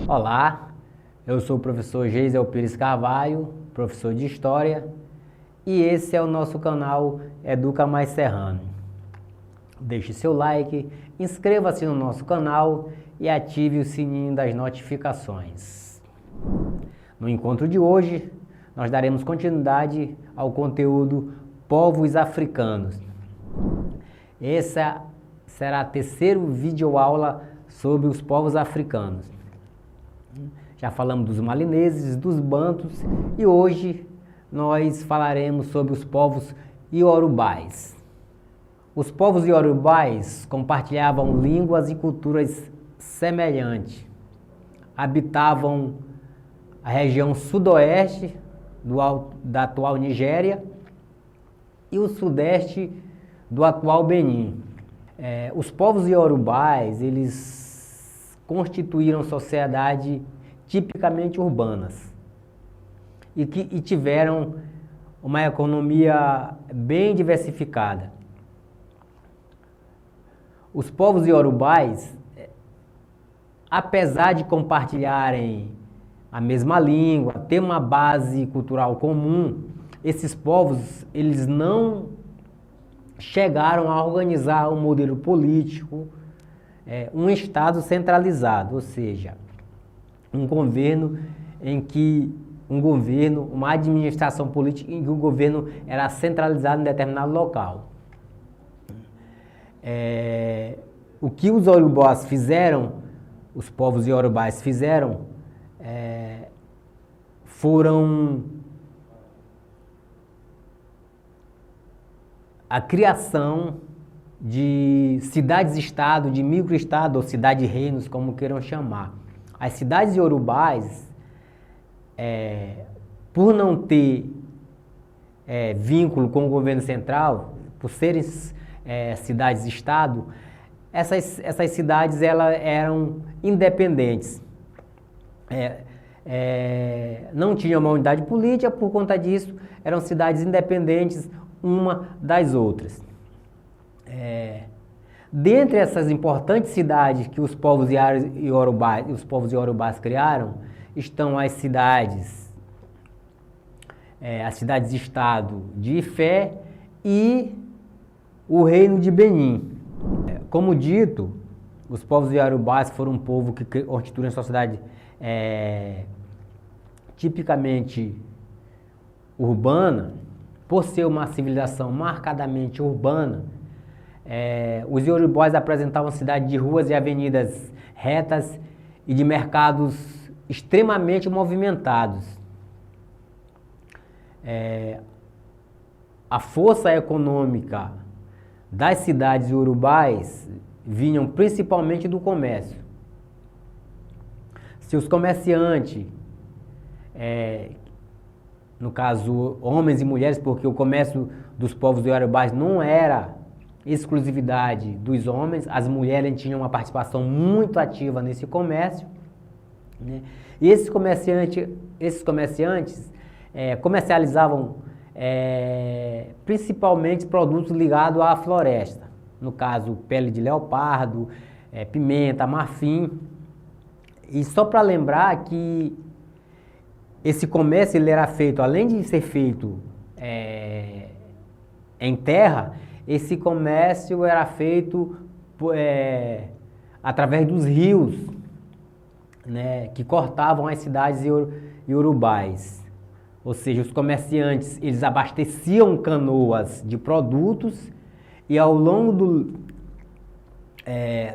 Olá, eu sou o professor Geisel Pires Carvalho, professor de História, e esse é o nosso canal Educa Mais Serrano. Deixe seu like, inscreva-se no nosso canal e ative o sininho das notificações. No encontro de hoje, nós daremos continuidade ao conteúdo Povos Africanos. Essa será a terceira videoaula sobre os povos africanos. Já falamos dos malineses, dos bantus e hoje nós falaremos sobre os povos iorubais. Os povos iorubais compartilhavam línguas e culturas semelhantes. Habitavam a região sudoeste da atual Nigéria e o sudeste do atual Benin. Os povos iorubais, eles constituíram sociedade tipicamente urbanas e tiveram uma economia bem diversificada. Os povos iorubais, apesar de compartilharem a mesma língua, ter uma base cultural comum, esses povos eles não chegaram a organizar um modelo político, um Estado centralizado, ou seja, uma administração política em que o governo era centralizado em determinado local. O que os iorubás fizeram, os povos iorubais fizeram, foram a criação de cidades-estado, de micro-estado ou cidade-reinos, como queiram chamar. As cidades iorubais, por não ter vínculo com o governo central, por serem cidades-estado, essas cidades eram independentes. Não tinham uma unidade política, por conta disso, eram cidades independentes uma das outras. Dentre essas importantes cidades que os povos iorubás criaram, estão as cidades-estado de Ifé e o reino de Benin. Como dito, os povos iorubás foram um povo que constituíram sociedade tipicamente urbana. Por ser uma civilização marcadamente urbana, os iorubás apresentavam cidade de ruas e avenidas retas e de mercados extremamente movimentados. A força econômica das cidades iorubais vinham principalmente do comércio. Se os comerciantes, no caso homens e mulheres, porque o comércio dos povos iorubais não era exclusividade dos homens, as mulheres tinham uma participação muito ativa nesse comércio, né? E esses comerciantes comercializavam principalmente produtos ligados à floresta, no caso pele de leopardo, pimenta, marfim. E só para lembrar que esse comércio ele era feito, além de ser feito em terra, esse comércio era feito através dos rios, né, que cortavam as cidades iorubais. Ou seja, os comerciantes eles abasteciam canoas de produtos e ao longo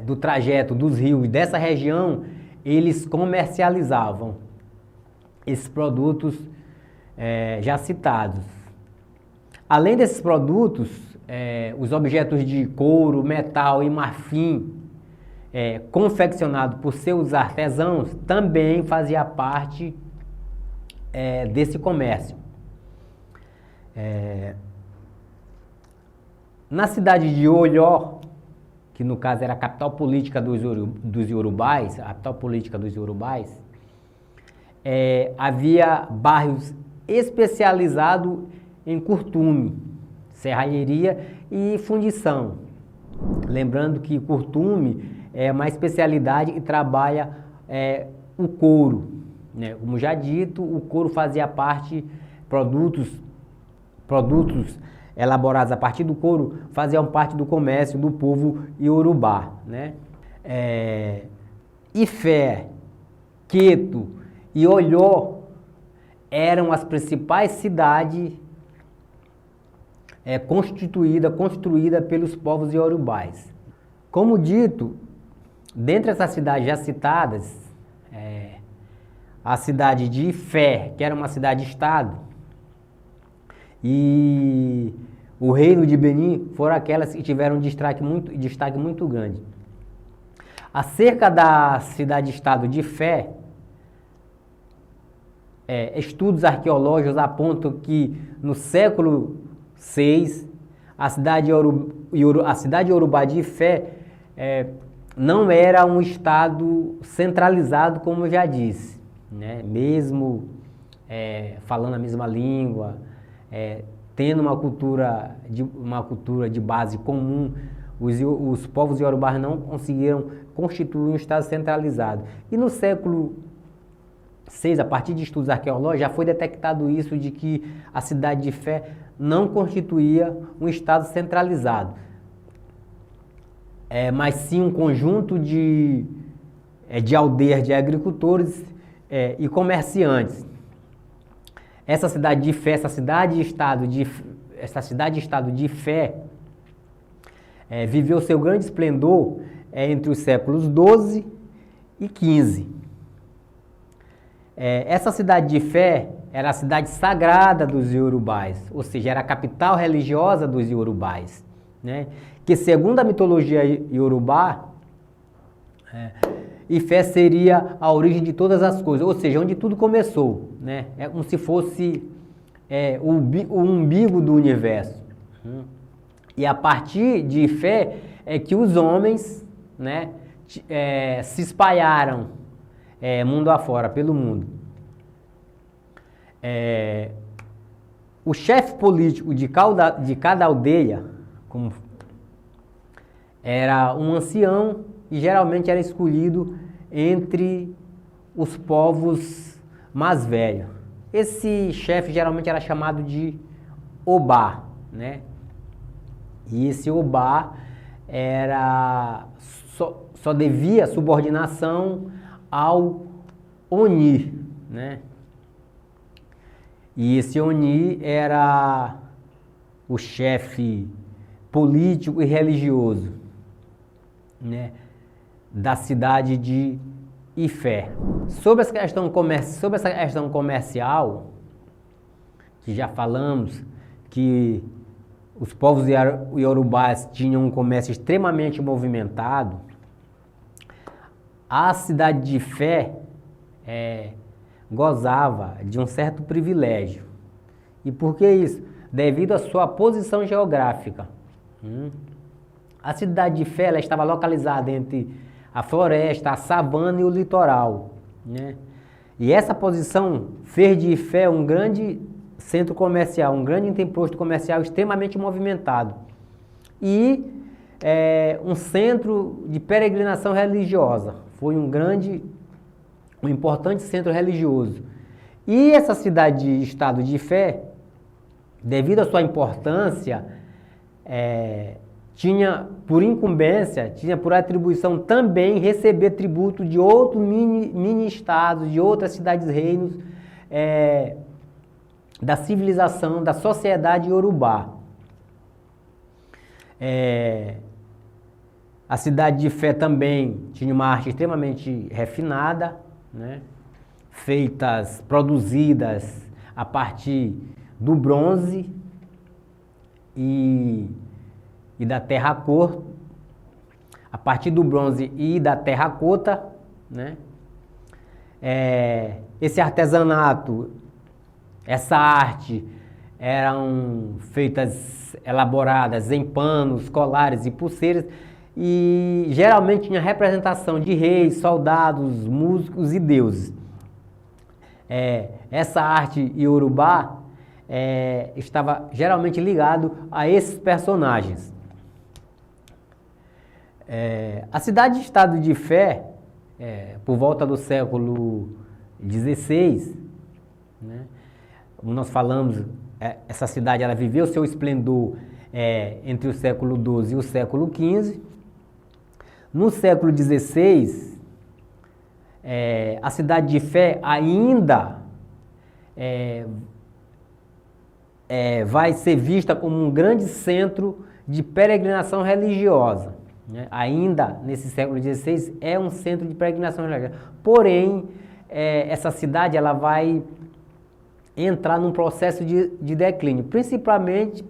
do trajeto dos rios dessa região, eles comercializavam esses produtos já citados. Além desses produtos, os objetos de couro, metal e marfim confeccionados por seus artesãos também fazia parte desse comércio. Na cidade de Olhó, que no caso era a capital política dos iorubais, havia bairros especializados em curtume, serralheria e fundição. Lembrando que curtume é uma especialidade e trabalha o couro, né? Como já dito, o couro fazia parte, produtos elaborados a partir do couro faziam parte do comércio do povo iorubá, né? Ifé, Queto e Olhó eram as principais cidades construídas pelos povos iorubás. Como dito, dentre essas cidades já citadas, a cidade de Ifé, que era uma cidade-estado, e o reino de Benim foram aquelas que tiveram destaque muito grande. Acerca da cidade-estado de Ifé, estudos arqueológicos apontam que no século VI, a cidade iorubá de Ifé não era um estado centralizado, como eu já disse, né? Mesmo falando a mesma língua, tendo uma cultura de base comum, os povos iorubás não conseguiram constituir um estado centralizado. E no século VI, a partir de estudos arqueológicos, já foi detectado isso, de que a cidade de Ifé não constituía um estado centralizado, mas sim um conjunto de aldeias de agricultores e comerciantes. Essa cidade de Ifé, essa cidade-estado de Ifé, viveu seu grande esplendor entre os séculos XII e XV. Essa cidade de Ifé era a cidade sagrada dos iorubás, ou seja, era a capital religiosa dos iorubás, né? Que segundo a mitologia iorubá, Ifé seria a origem de todas as coisas, ou seja, onde tudo começou, né? É como se fosse o umbigo do universo. E a partir de Ifé é que os homens, né, se espalharam mundo afora, pelo mundo. O chefe político de cada aldeia era um ancião e geralmente era escolhido entre os povos mais velhos. Esse chefe geralmente era chamado de Obá, né? E esse Obá só devia subordinação ao Oni, né? E esse Oni era o chefe político e religioso, né, da cidade de Ifé. Sobre essa questão comercial, que já falamos que os povos iorubás tinham um comércio extremamente movimentado, a cidade de Ifé gozava de um certo privilégio. E por que isso? Devido à sua posição geográfica. A cidade de Ifé estava localizada entre a floresta, a savana e o litoral, né? E essa posição fez de Ifé um grande centro comercial, um grande interposto comercial extremamente movimentado. E um centro de peregrinação religiosa. Foi um importante centro religioso. E essa cidade-estado de Ifé, devido à sua importância, tinha por incumbência, tinha por atribuição também receber tributo de outros mini-estados, de outras cidades-reinos da civilização, da sociedade iorubá. A cidade de Ifé também tinha uma arte extremamente refinada, né? Produzidas a partir do bronze e da terracota, a partir do bronze e da terracota, né? Esse artesanato, essa arte eram elaboradas em panos, colares e pulseiras, e geralmente tinha representação de reis, soldados, músicos e deuses. Essa arte iorubá estava geralmente ligado a esses personagens. A cidade-estado de Ifé por volta do século XVI, né? Como nós falamos, essa cidade ela viveu seu esplendor entre o século XII e o século XV. No século XVI, a cidade de Fé ainda vai ser vista como um grande centro de peregrinação religiosa, né? Ainda nesse século XVI é um centro de peregrinação religiosa. Porém, essa cidade ela vai entrar num processo de declínio, principalmente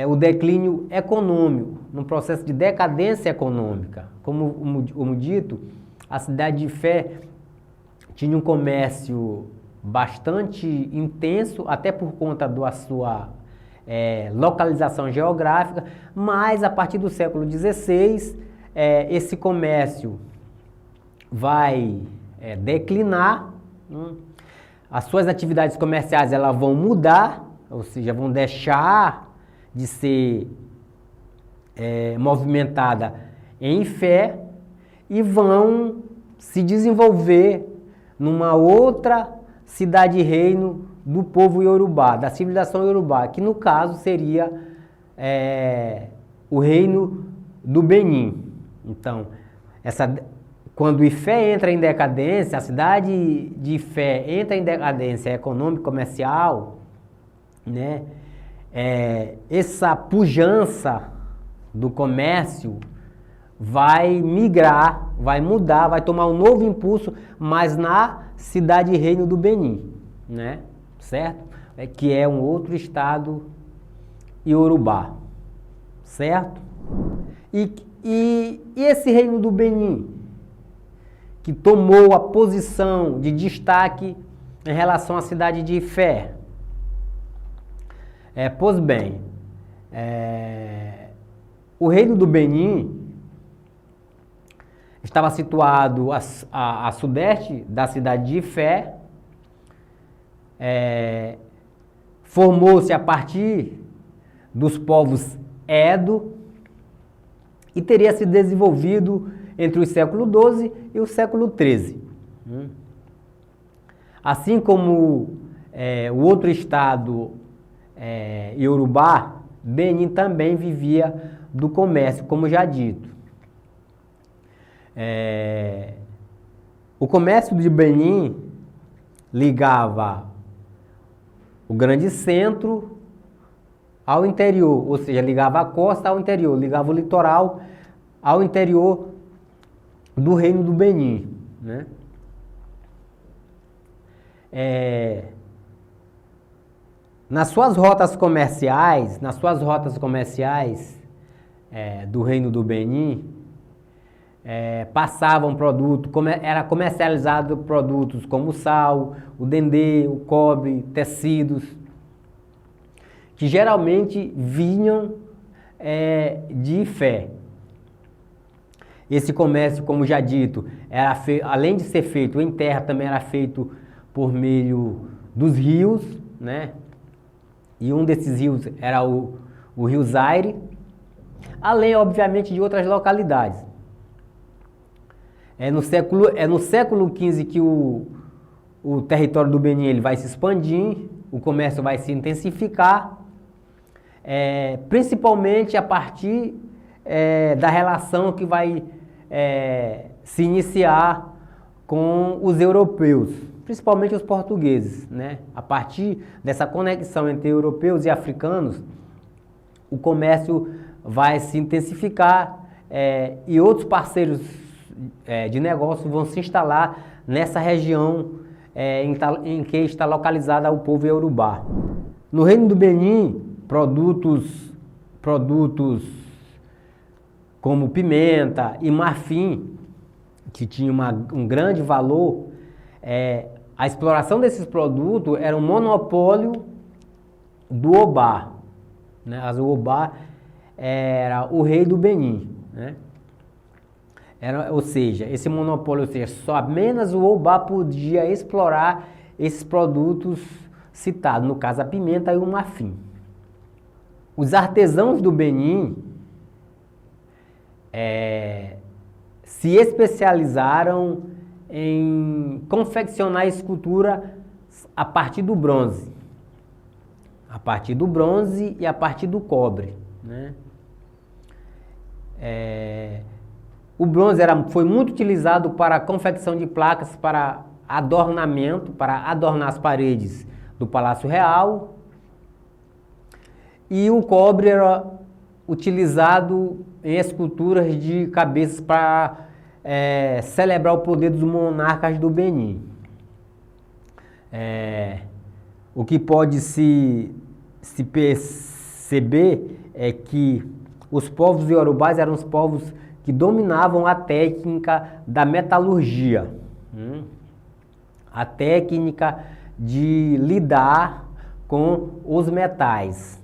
o declínio econômico, num processo de decadência econômica. Como dito, a cidade de Fé tinha um comércio bastante intenso, até por conta da sua localização geográfica, mas a partir do século XVI, esse comércio vai declinar, as suas atividades comerciais elas vão mudar, ou seja, vão deixar de ser movimentada em fé e vão se desenvolver numa outra cidade-reino do povo Iorubá, da civilização Iorubá, que no caso seria o reino do Benin. Então, quando Ifé entra em decadência, a cidade de Ifé entra em decadência econômica, comercial, né? Essa pujança do comércio vai migrar, vai mudar, vai tomar um novo impulso, mas na cidade-reino do Benin, né? Certo? Que é um outro estado Iorubá, certo? E esse reino do Benin, que tomou a posição de destaque em relação à cidade de Ifé. Pois bem, o reino do Benin estava situado a sudeste da cidade de Ifé, formou-se a partir dos povos Edo e teria se desenvolvido entre o século XII e o século XIII. Assim como o outro estado Iorubá, Benin também vivia do comércio, como já dito. O comércio de Benin ligava o grande centro ao interior, ou seja, ligava a costa ao interior, ligava o litoral ao interior do reino do Benin, né? Nas suas rotas comerciais do reino do Benin, passavam produtos, era comercializado produtos como o sal, o dendê, o cobre, tecidos, que geralmente vinham de Ifé. Esse comércio, como já dito, além de ser feito em terra, também era feito por meio dos rios, né? E um desses rios era o rio Zaire, além, obviamente, de outras localidades. No século XV que o território do Benin ele vai se expandir, o comércio vai se intensificar, principalmente a partir da relação que vai se iniciar com os europeus, principalmente os portugueses, né? A partir dessa conexão entre europeus e africanos, o comércio vai se intensificar e outros parceiros de negócio vão se instalar nessa região em que está localizada o povo Iorubá. No reino do Benin, produtos como pimenta e marfim, que tinham um grande valor, a exploração desses produtos era um monopólio do Obá, né? O Obá era o rei do Benin, né? Ou seja, esse monopólio, só apenas o Obá podia explorar esses produtos citados, no caso a pimenta e o marfim. Os artesãos do Benin se especializaram em confeccionar escultura a partir do bronze. A partir do bronze e a partir do cobre, né? O bronze foi muito utilizado para a confecção de placas para adornamento, para adornar as paredes do Palácio Real. E o cobre era utilizado em esculturas de cabeças para celebrar o poder dos monarcas do Benin. O que pode se perceber é que os povos iorubás eram os povos que dominavam a técnica da metalurgia, a técnica de lidar com os metais.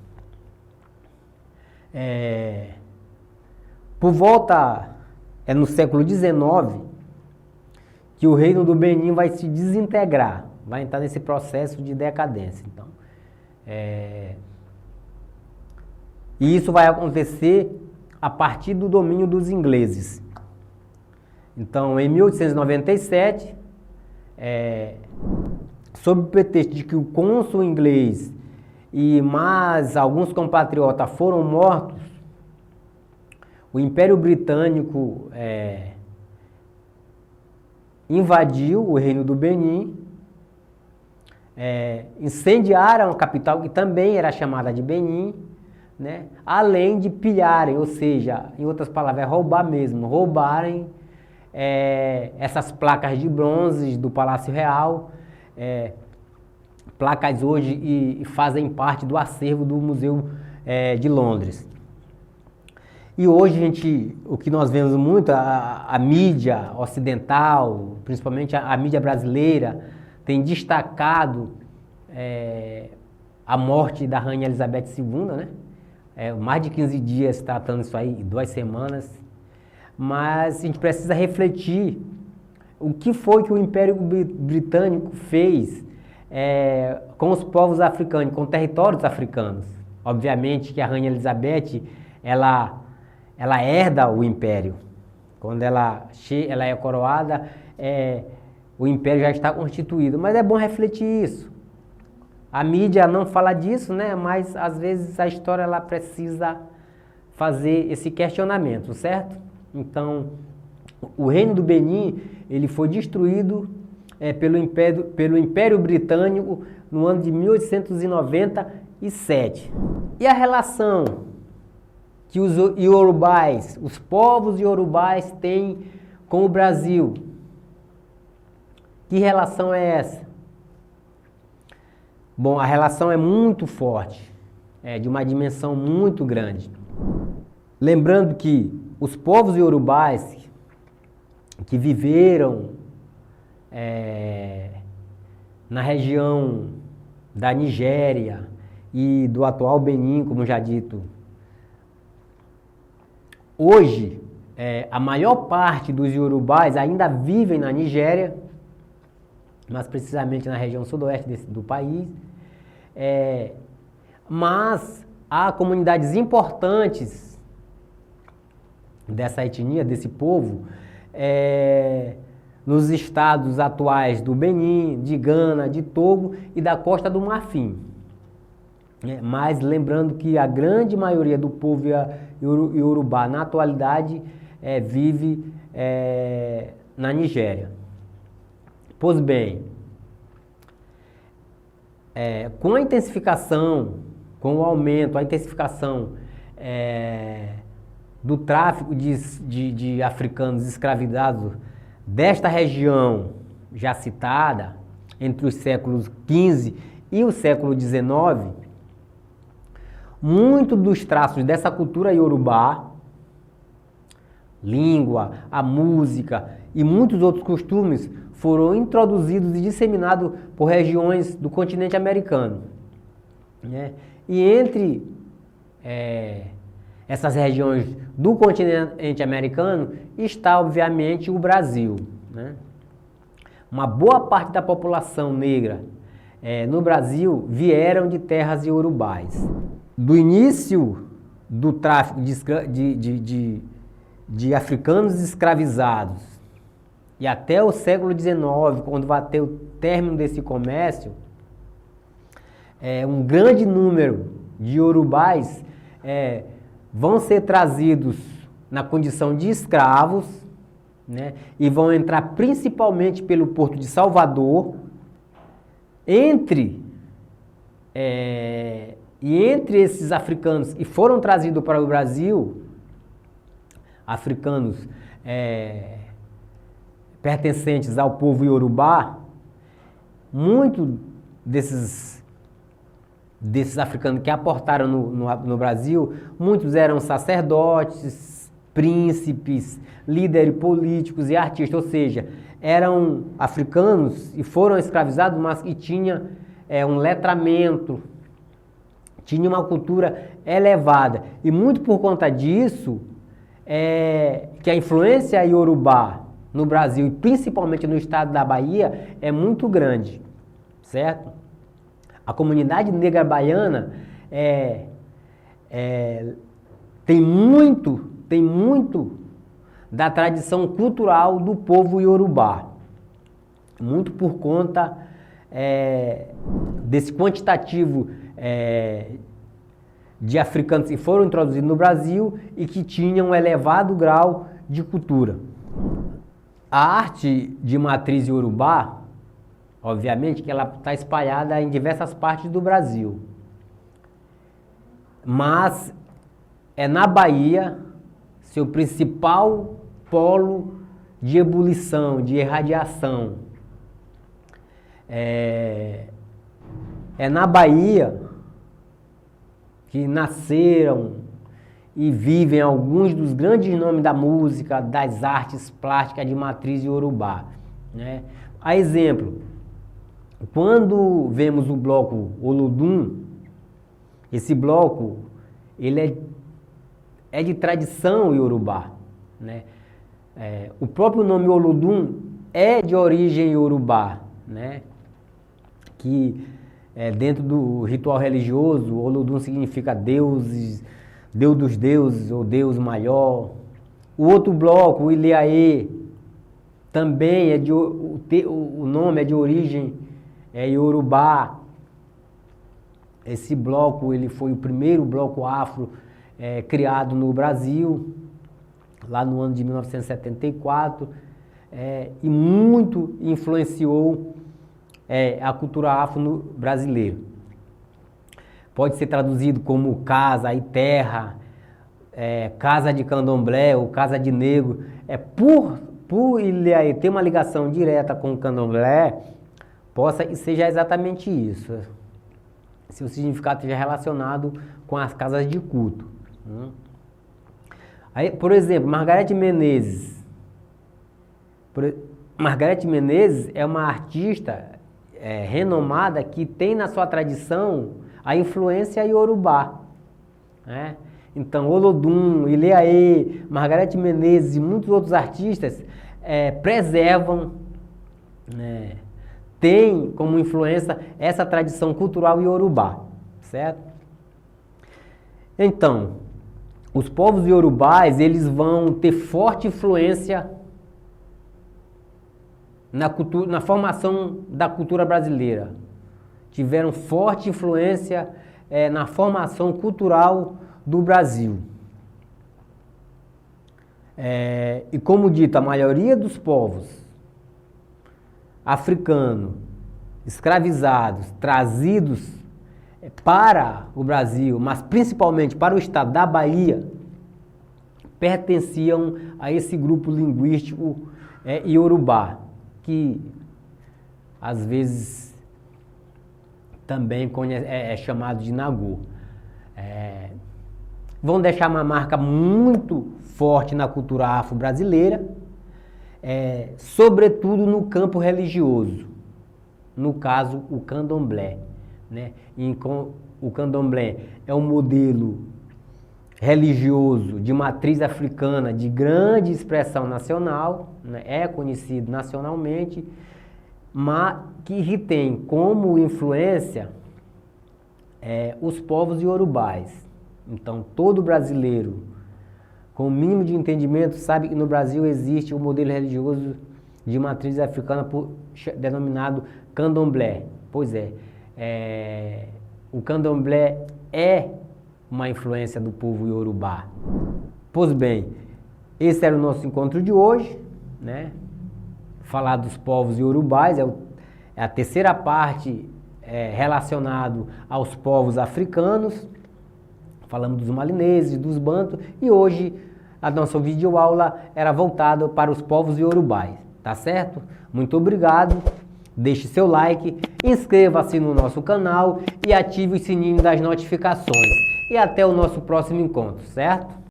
Por volta, no século XIX, que o reino do Benin vai se desintegrar, vai entrar nesse processo de decadência. Então, e isso vai acontecer a partir do domínio dos ingleses. Então, em 1897, sob o pretexto de que o cônsul inglês e mais alguns compatriotas foram mortos, o Império Britânico invadiu o reino do Benin, incendiaram a capital, que também era chamada de Benin, né? Além de pilharem, ou seja, em outras palavras, roubar mesmo, roubarem essas placas de bronze do Palácio Real, placas hoje e fazem parte do acervo do Museu de Londres. E hoje, o que nós vemos muito, a mídia ocidental, principalmente a mídia brasileira, tem destacado a morte da Rainha Elizabeth II, né? Mais de 15 dias tratando isso aí, 2 semanas. Mas a gente precisa refletir o que foi que o Império Britânico fez com os povos africanos, com territórios africanos. Obviamente que a Rainha Elizabeth, ela herda o Império. Quando ela é coroada, o Império já está constituído. Mas é bom refletir isso. A mídia não fala disso, né? Mas às vezes a história ela precisa fazer esse questionamento, certo? Então, o reino do Benin ele foi destruído pelo Império Britânico no ano de 1897. E a relação que os iorubás, os povos iorubás têm com o Brasil? Que relação é essa? Bom, a relação é muito forte, de uma dimensão muito grande. Lembrando que os povos iorubás que viveram na região da Nigéria e do atual Benin, como já dito, hoje a maior parte dos iorubás ainda vivem na Nigéria, mais precisamente na região sudoeste do país, mas há comunidades importantes dessa etnia, desse povo, nos estados atuais do Benin, de Gana, de Togo e da Costa do Marfim. Mas lembrando que a grande maioria do povo iorubá na atualidade vive na Nigéria. Pois bem, com a intensificação, com o aumento, a intensificação do tráfico de africanos escravizados desta região já citada, entre os séculos XV e o século XIX, muitos dos traços dessa cultura iorubá, língua, a música e muitos outros costumes foram introduzidos e disseminados por regiões do continente americano, né? E entre essas regiões do continente americano está, obviamente, o Brasil, né? Uma boa parte da população negra no Brasil vieram de terras iorubás. Do início do tráfico de africanos escravizados e até o século XIX, quando vai ter o término desse comércio, um grande número de iorubais vão ser trazidos na condição de escravos, né, e vão entrar principalmente pelo porto de Salvador. Entre esses africanos que foram trazidos para o Brasil, africanos pertencentes ao povo iorubá, muitos desses africanos que aportaram no Brasil, muitos eram sacerdotes, príncipes, líderes políticos e artistas, ou seja, eram africanos e foram escravizados, mas que tinham um letramento, tinha uma cultura elevada. E muito por conta disso, que a influência iorubá no Brasil, e principalmente no estado da Bahia, é muito grande, certo? A comunidade negra baiana tem muito da tradição cultural do povo iorubá, muito por conta desse quantitativo de africanos que foram introduzidos no Brasil e que tinham um elevado grau de cultura. A arte de matriz iorubá, obviamente que ela está espalhada em diversas partes do Brasil, mas é na Bahia seu principal polo de ebulição, de irradiação. É na Bahia que nasceram e vivem alguns dos grandes nomes da música, das artes plásticas de matriz iorubá, né? A exemplo, quando vemos o bloco Olodum, esse bloco ele é de tradição iorubá, né? O próprio nome Olodum é de origem iorubá, né? Que dentro do ritual religioso, Olodum significa Deus dos deuses ou Deus maior. O outro bloco, o Iliaê, também o nome é de origem iorubá. Esse bloco ele foi o primeiro bloco afro criado no Brasil, lá no ano de 1974, e muito influenciou a cultura afro brasileira. Pode ser traduzido como casa e terra, casa de candomblé ou casa de negro. Por ele ter uma ligação direta com o candomblé, seja exatamente isso. Se o significado esteja relacionado com as casas de culto. Aí, por exemplo, Margareth Menezes. Margareth Menezes é uma artista renomada que tem na sua tradição a influência iorubá, né? Então, Olodum, Iliaê, Margareth Menezes e muitos outros artistas preservam, né, tem como influência essa tradição cultural iorubá, certo? Então, os povos iorubais, eles vão ter forte influência na formação da cultura brasileira. Tiveram forte influência na formação cultural do Brasil. E como dito, a maioria dos povos africanos, escravizados, trazidos para o Brasil, mas principalmente para o estado da Bahia, pertenciam a esse grupo linguístico iorubá, que às vezes também é chamado de Nagô. Vão deixar uma marca muito forte na cultura afro-brasileira, sobretudo no campo religioso, no caso o candomblé, né? O candomblé é um modelo religioso de matriz africana de grande expressão nacional, né? É conhecido nacionalmente, mas que tem como influência os povos iorubais. Então, todo brasileiro com o mínimo de entendimento, sabe que no Brasil existe o modelo religioso de matriz africana denominado candomblé. Pois é, o candomblé é uma influência do povo iorubá. Pois bem, esse era o nosso encontro de hoje, né? Falar dos povos iorubais, é a terceira parte relacionado aos povos africanos. Falamos dos malineses, dos bantos, e hoje a nossa videoaula era voltada para os povos iorubais, tá certo? Muito obrigado, deixe seu like, inscreva-se no nosso canal e ative o sininho das notificações. E até o nosso próximo encontro, certo?